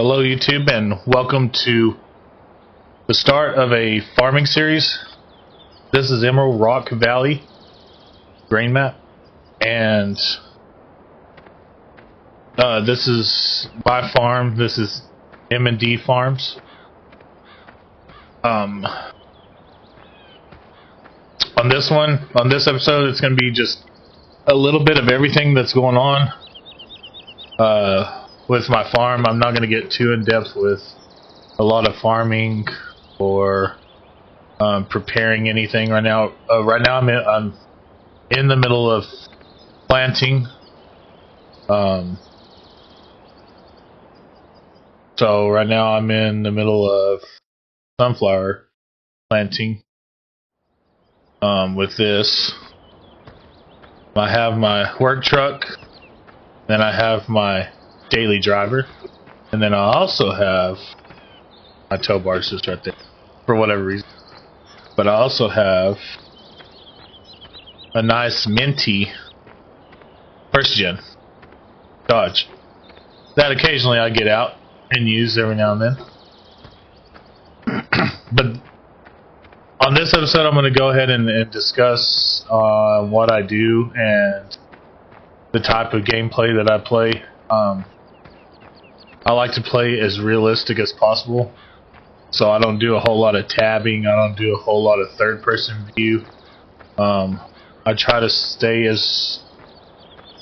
Hello YouTube and welcome to the start of a farming series. This is Emerald Rock Valley grain map, and this is my farm. This is M&D Farms. On this episode, it's going to be just a little bit of everything that's going on with my farm. I'm not going to get too in depth with a lot of farming or preparing anything right now. I'm in the middle of planting. So right now I'm in the middle of sunflower planting. With this, I have my work truck, then I have my daily driver, and then I also have my tow bars just right there for whatever reason. But I also have a nice minty first gen Dodge that occasionally I get out and use every now and then. But on this episode, I'm going to go ahead and discuss what I do and the type of gameplay that I play. I like to play as realistic as possible, so I don't do a whole lot of tabbing. I don't do a whole lot of third-person view. I try to stay as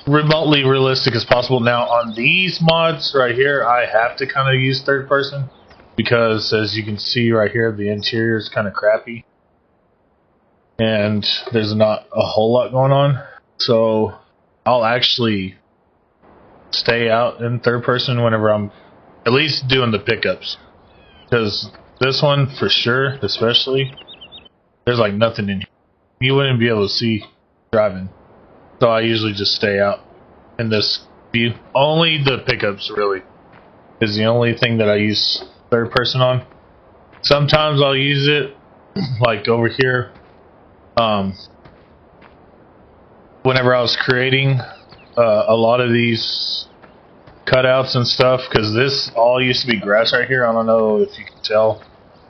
remotely realistic as possible. Now, on these mods right here, I have to kind of use third-person because, as you can see right here, the interior is kind of crappy and there's not a whole lot going on. So I'll actually stay out in third person whenever I'm at least doing the pickups, because this one for sure, especially, there's like nothing in here. You wouldn't be able to see driving, so I usually just stay out in this view. Only the pickups really is the only thing that I use third person on. Sometimes I'll use it like over here whenever I was creating a lot of these cutouts and stuff, because this all used to be grass right here. I don't know if you can tell,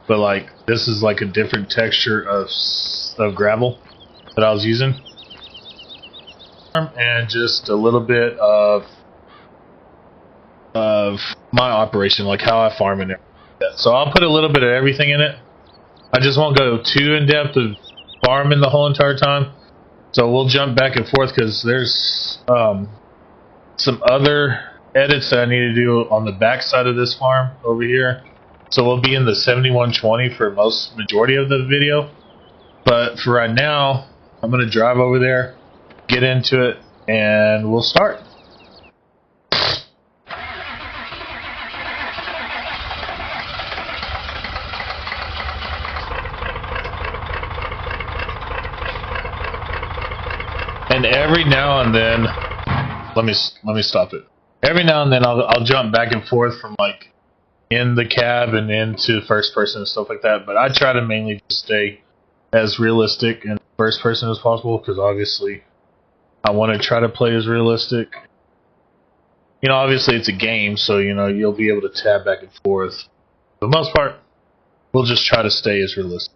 but like this is like a different texture of gravel that I was using, and just a little bit of my operation, like how I farm and everything. So I'll put a little bit of everything in it. I just won't go too in depth of farming the whole entire time. So we'll jump back and forth because there's some other edits that I need to do on the back side of this farm over here. So we'll be in the 7120 for majority of the video. But for right now, I'm going to drive over there, get into it, and we'll start. And every now and then, let me stop it. Every now and then I'll jump back and forth from like in the cab and into first person and stuff like that. But I try to mainly just stay as realistic in first person as possible, because obviously I want to try to play as realistic. You know, obviously it's a game, so you know you'll be able to tab back and forth. For the most part, we'll just try to stay as realistic.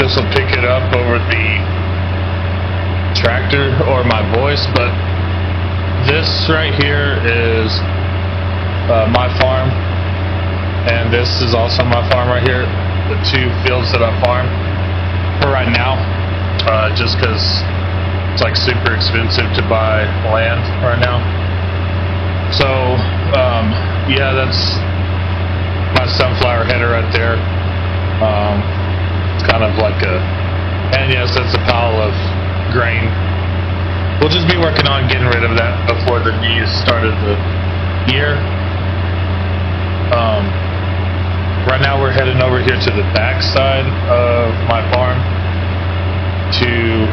this will pick it up over the tractor or my voice, but this right here is my farm, and this is also my farm right here, the two fields that I farm for right now, just because it's like super expensive to buy land right now. So yeah, that's my sunflower header right there. It's kind of like a, and yes, that's a pile of grain. We'll just be working on getting rid of that before the new start of the year. Right now we're heading over here to the back side of my farm to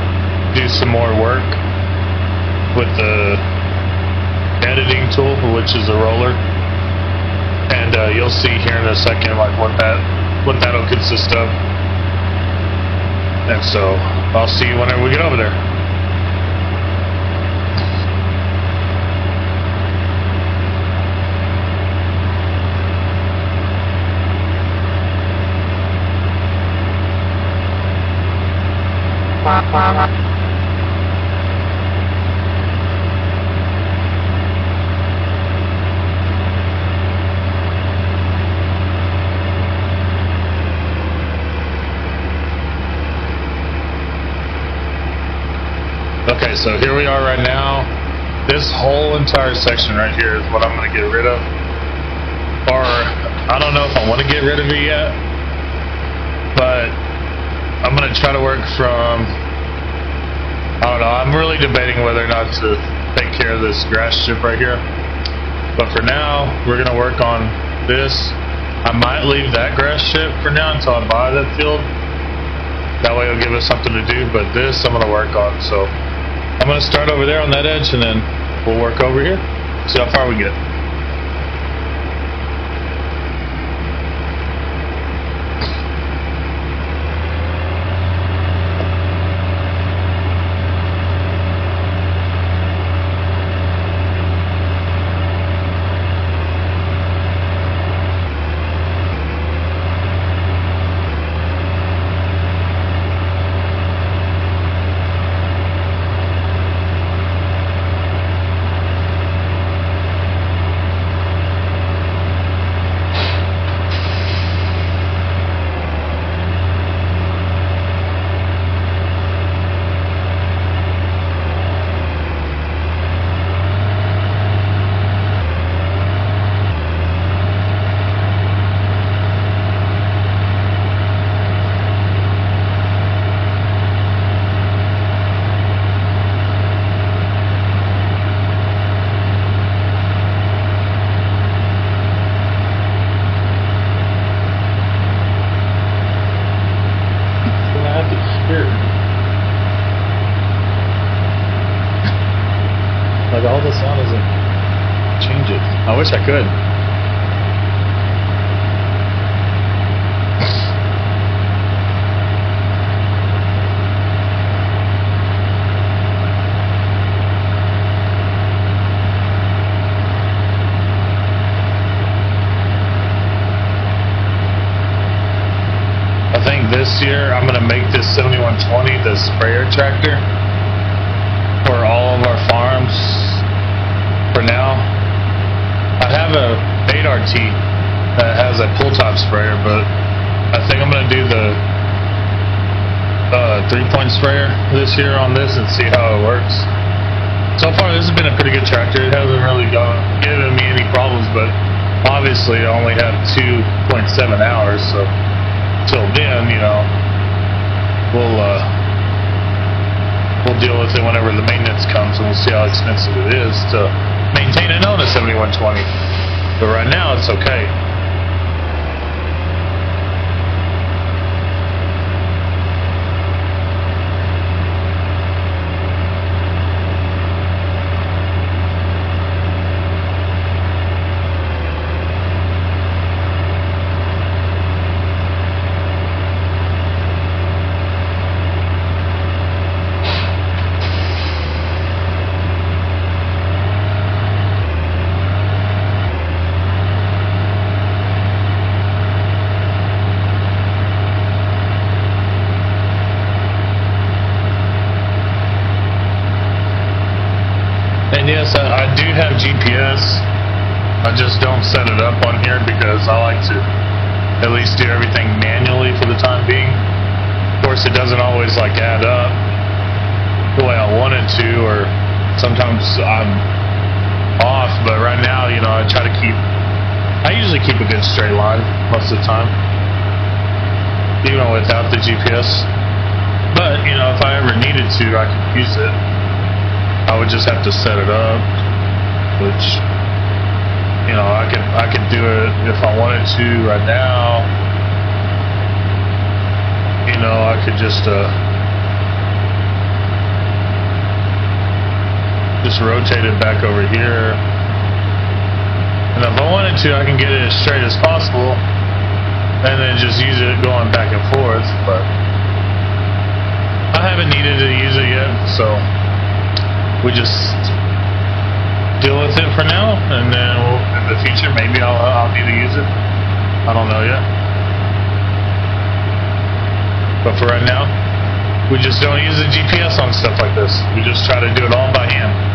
do some more work with the editing tool, which is a roller, and you'll see here in a second like what that'll consist of. And so I'll see you whenever we get over there. Okay, so here we are right now. This whole entire section right here is what I'm going to get rid of. Or, I don't know if I want to get rid of it yet, but I'm going to try to work from, I don't know, I'm really debating whether or not to take care of this grass strip right here. But for now, we're going to work on this. I might leave that grass strip for now until I buy that field. That way it'll give us something to do, but this I'm going to work on. So I'm going to start over there on that edge, and then we'll work over here, see how far we get. Like all the sound doesn't change it. I wish I could. I think this year I'm going to make this 7120 the sprayer tractor for all of our farms for now. I have a 8RT that has a pull top sprayer, but I think I'm going to do the 3-point sprayer this year on this and see how it works. So far this has been a pretty good tractor. It hasn't really given me any problems, but obviously I only have 2.7 hours, so till then, you know, we'll deal with it whenever the maintenance comes, and we'll see how expensive it is to maintain and own a 7120. But right now, it's okay. I just don't set it up on here because I like to at least do everything manually for the time being. Of course, it doesn't always like add up the way I want it to, or sometimes I'm off, but right now, you know, I usually keep a good straight line most of the time, even without the GPS. But, you know, if I ever needed to, I could use it. I would just have to set it up, which, you know, I could do it if I wanted to right now. You know, I could just rotate it back over here. And if I wanted to, I can get it as straight as possible and then just use it going back and forth, but I haven't needed to use it yet, so we just deal with it for now, and then in the future maybe I'll need to use it. I don't know yet. But for right now, we just don't use the GPS on stuff like this. We just try to do it all by hand.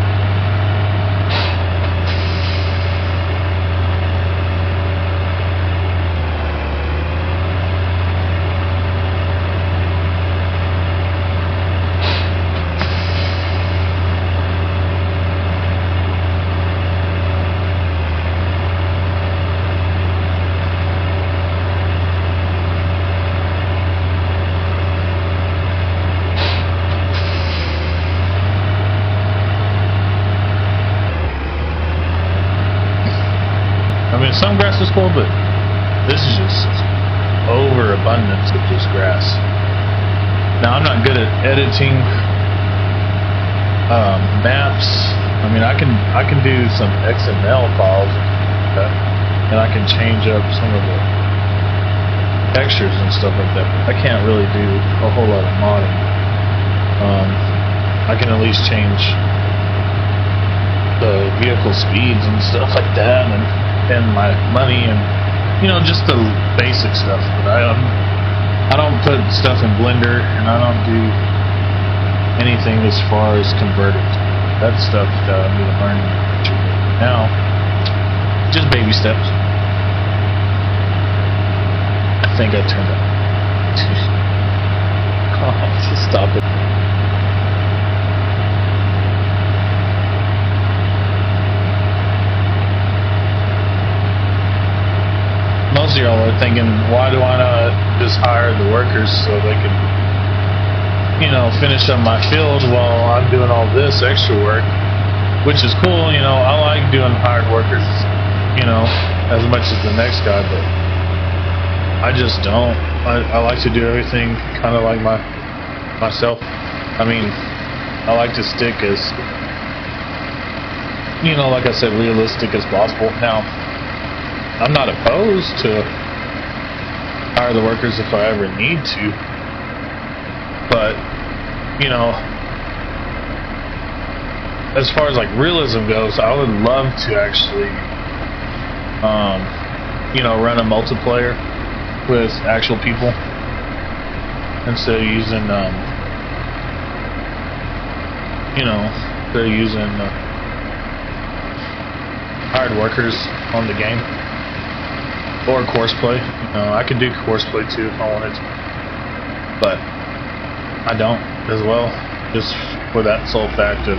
Some grass is cool, but this is just overabundance of just grass. Now, I'm not good at editing maps. I mean, I can do some XML files, and I can change up some of the textures and stuff like that. I can't really do a whole lot of modding. I can at least change the vehicle speeds and stuff like that, and my money, and you know, just the basic stuff. But I don't put stuff in Blender, and I don't do anything as far as converting. That stuff that I'm gonna learn in the future. Now, just baby steps. I think I turned up. Oh, just stop it. Most of y'all are thinking, why do I not just hire the workers so they can, you know, finish up my field while I'm doing all this extra work, which is cool. You know, I like doing hired workers, you know, as much as the next guy, but I just don't. I like to do everything kind of like myself. I mean, I like to stick as, you know, like I said, realistic as possible. Now, I'm not opposed to hire the workers if I ever need to, but, you know, as far as like realism goes, I would love to actually, you know, run a multiplayer with actual people instead of using, you know, they're using hired workers on the game. Or courseplay. You know, I could do courseplay too if I wanted to, but I don't as well, just for that sole fact of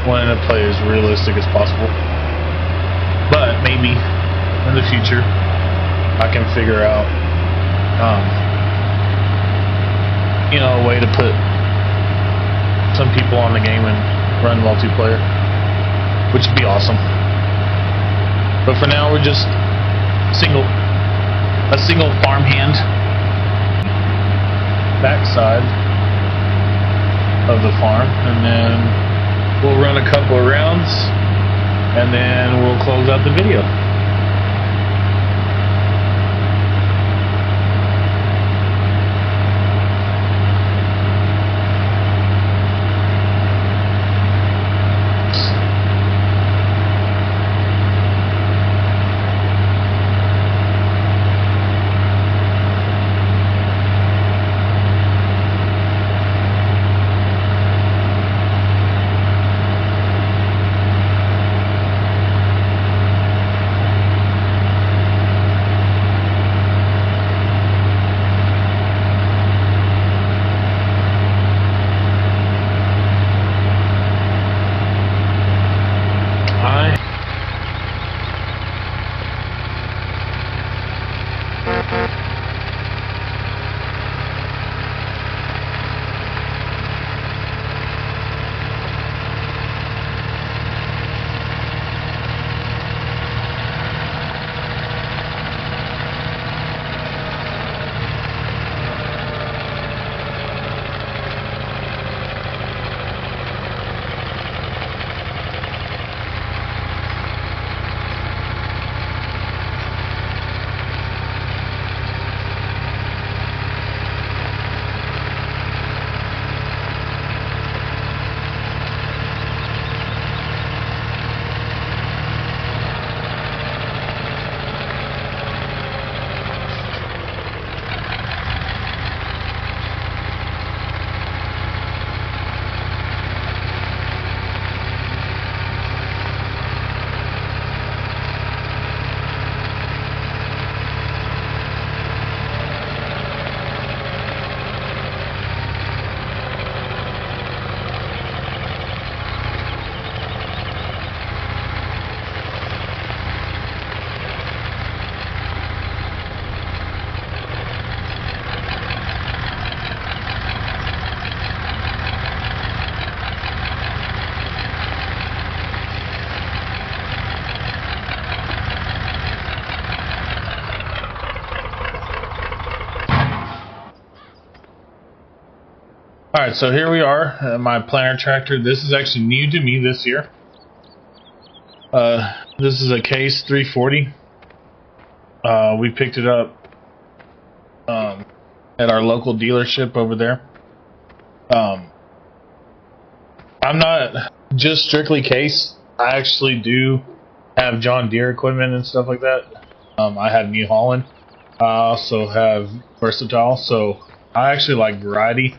wanting to play as realistic as possible. But maybe in the future I can figure out, you know, a way to put some people on the game and run multiplayer, which would be awesome. But for now, we're just a single farmhand. Backside of the farm, and then we'll run a couple of rounds, and then we'll close out the video. Alright, so here we are, my planter tractor. This is actually new to me this year. This is a Case 340. We picked it up at our local dealership over there. I'm not just strictly Case. I actually do have John Deere equipment and stuff like that. I have New Holland. I also have Versatile, so I actually like variety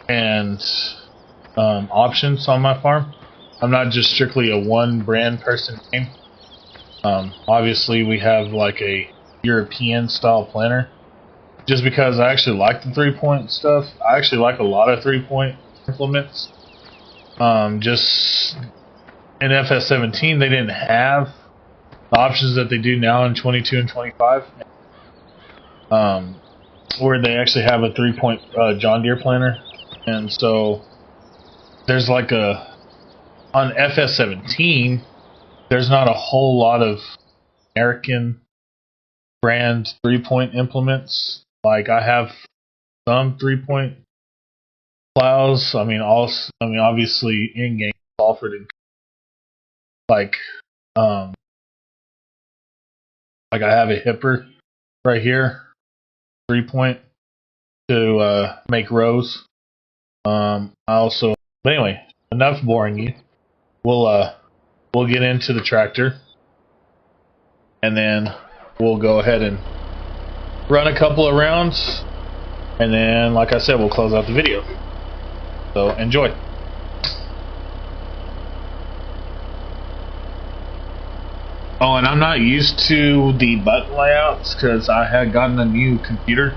and options on my farm. I'm not just strictly a one brand person game. Obviously we have like a European style planter, just because I actually like the 3-point stuff. I actually like a lot of 3-point implements. Just in FS17 they didn't have the options that they do now in 22 and 25, where they actually have a 3-point John Deere planter. And so there's like on FS17 there's not a whole lot of American brand 3-point implements. Like I have some 3-point plows. I mean obviously in game Salford and like I have a hipper right here, 3-point to make rows. I also, but anyway, enough boring you. We'll get into the tractor, and then we'll go ahead and run a couple of rounds, and then, like I said, we'll close out the video. So enjoy. Oh, and I'm not used to the button layouts because I had gotten a new computer,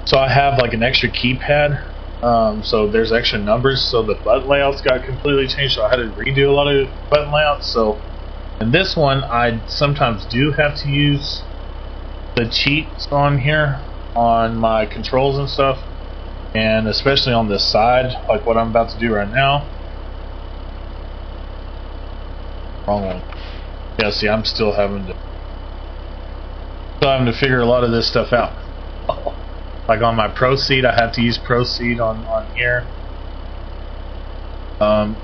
so I have like an extra keypad. So there's extra numbers, so the button layouts got completely changed, so I had to redo a lot of button layouts. So in this one I sometimes do have to use the cheats on here on my controls and stuff, and especially on this side, like what I'm about to do right now. Wrong one. Yeah, see, I'm still having to figure a lot of this stuff out. Like on my Proceed, I have to use Proceed on here.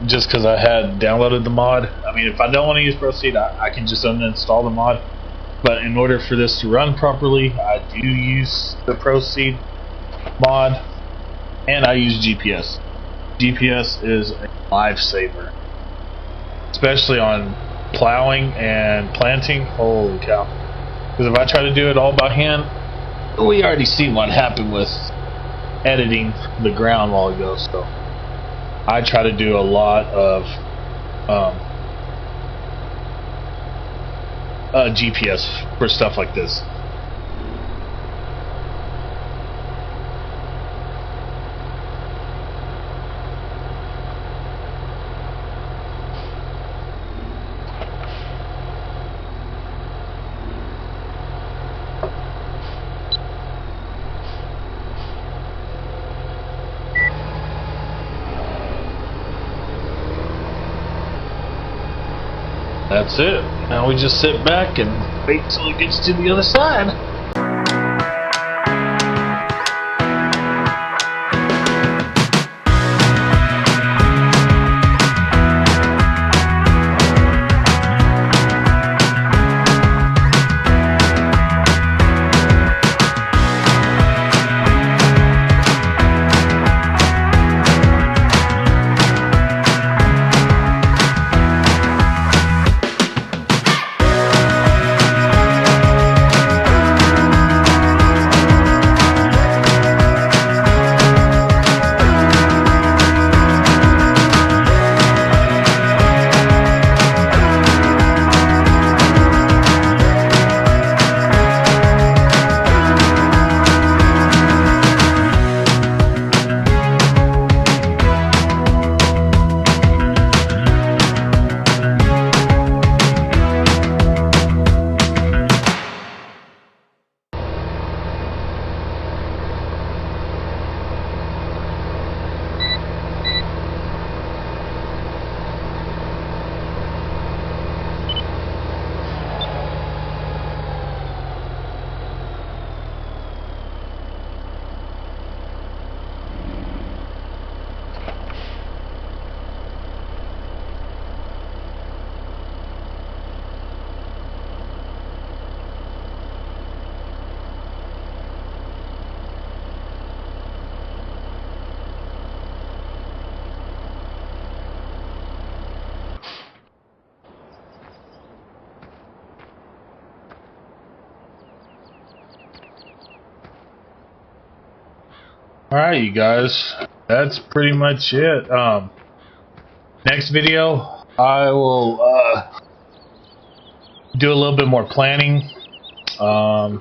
Just because I had downloaded the mod. I mean, if I don't want to use Proceed, I can just uninstall the mod. But in order for this to run properly, I do use the Proceed mod, and I use GPS. GPS is a lifesaver, especially on plowing and planting. Holy cow! Because if I try to do it all by hand, we already seen what happened with editing the ground while ago. So I try to do a lot of GPS for stuff like this. That's it. Now we just sit back and wait till it gets to the other side. Alright, you guys, that's pretty much it. Next video, I will do a little bit more planning. I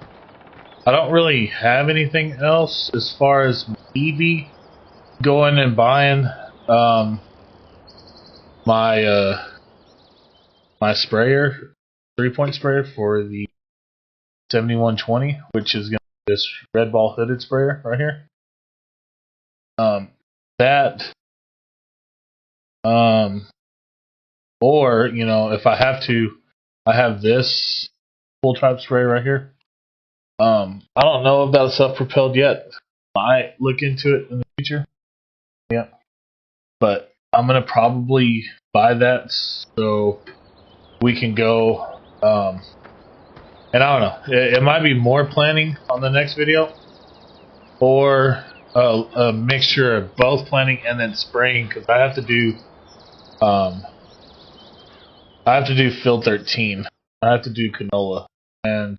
don't really have anything else as far as maybe going and buying my my sprayer, 3-point sprayer for the 7120, which is going to be this red ball hooded sprayer right here. That or you know, if I have to, I have this full type spray right here. I don't know about self-propelled yet. Might look into it in the future. Yeah, but I'm gonna probably buy that so we can go. And I don't know. It might be more planning on the next video, or a mixture of both planning and then spraying because I have to do. I have to do field 13. I have to do canola, and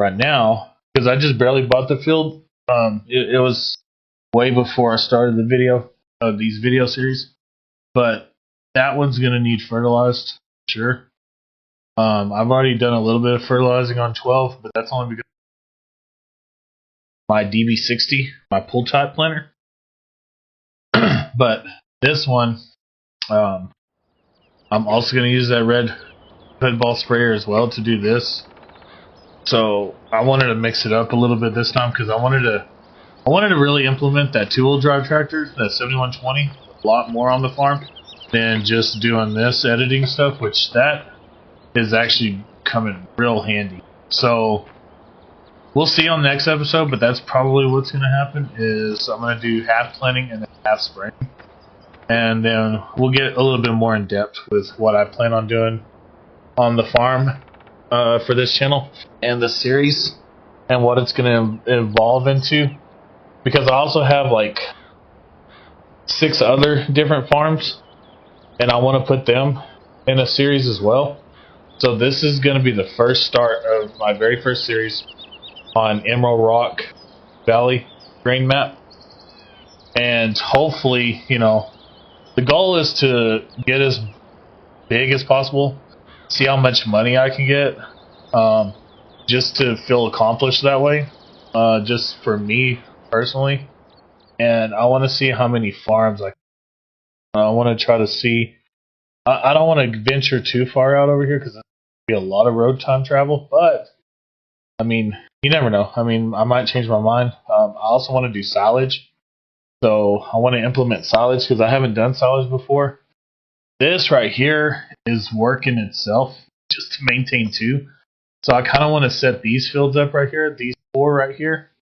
right now, because I just barely bought the field, it was way before I started the video, these video series. But that one's gonna need fertilized, sure. I've already done a little bit of fertilizing on 12, but that's only because my DB60, my pull type planter. But this one, I'm also gonna use that red hood ball sprayer as well to do this. So I wanted to mix it up a little bit this time because I wanted to really implement that 2-wheel drive tractor, that 7120, a lot more on the farm than just doing this editing stuff, which that is actually coming real handy. So we'll see on the next episode, but that's probably what's going to happen. Is I'm going to do half planting and then half spraying, and then we'll get a little bit more in depth with what I plan on doing on the farm for this channel and the series, and what it's going to evolve into. Because I also have like 6 other different farms, and I want to put them in a series as well. So this is going to be the first start of my very first series on Emerald Rock Valley grain map. And hopefully, you know, the goal is to get as big as possible, see how much money I can get, just to feel accomplished that way, just for me personally. And I want to see how many farms I want to try to see. I don't want to venture too far out over here because it's be a lot of road time travel, but I mean, you never know. I mean, I might change my mind. I also want to do silage, so I want to implement silage because I haven't done silage before. This right here is work in itself just to maintain 2. So I kind of want to set these fields up right here, these 4 right here.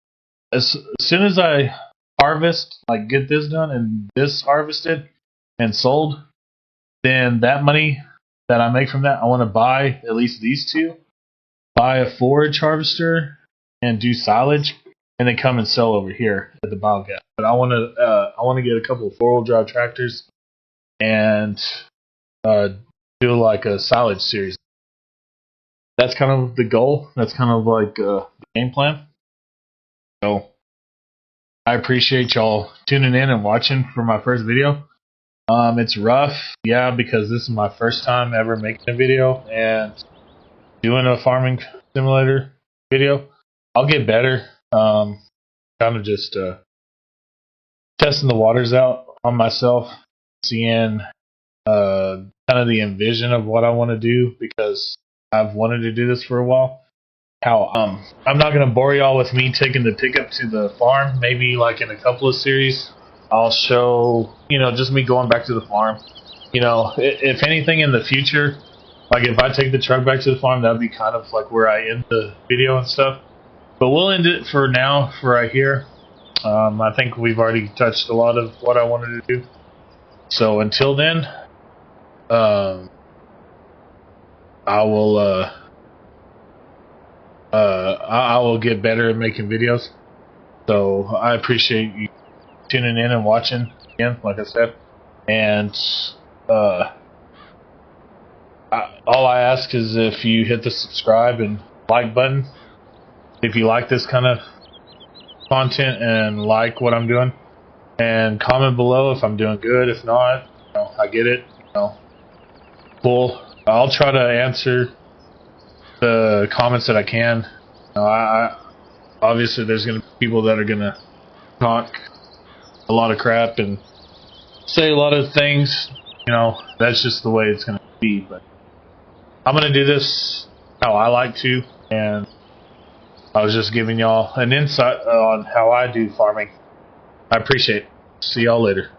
As soon as I harvest, like get this done and this harvested and sold, then that money that I make from that, I want to buy at least these 2, buy a forage harvester, and do silage, and then come and sell over here at the biogas. But I want to get a couple of 4-wheel drive tractors and do like a silage series. That's kind of the goal. That's kind of like the game plan. So I appreciate y'all tuning in and watching for my first video. It's rough, yeah, because this is my first time ever making a video and doing a farming simulator video. I'll get better. Kind of just testing the waters out on myself, seeing kind of the envision of what I want to do, because I've wanted to do this for a while. I'm not going to bore y'all with me taking the pickup to the farm. Maybe like in a couple of series, I'll show, you know, just me going back to the farm. You know, if anything in the future, like if I take the truck back to the farm, that'd be kind of like where I end the video and stuff. But we'll end it for now, for right here. I think we've already touched a lot of what I wanted to do. So until then, I will get better at making videos. So I appreciate you tuning in and watching again, like I said. And all I ask is if you hit the subscribe and like button if you like this kind of content and like what I'm doing, and comment below if I'm doing good. If not, I get it. Cool. I'll try to answer the comments that I can. I obviously there's gonna be people that are gonna talk a lot of crap and say a lot of things. That's just the way it's gonna be. But I'm gonna do this how I like to, and I was just giving y'all an insight on how I do farming. I appreciate it. See y'all later.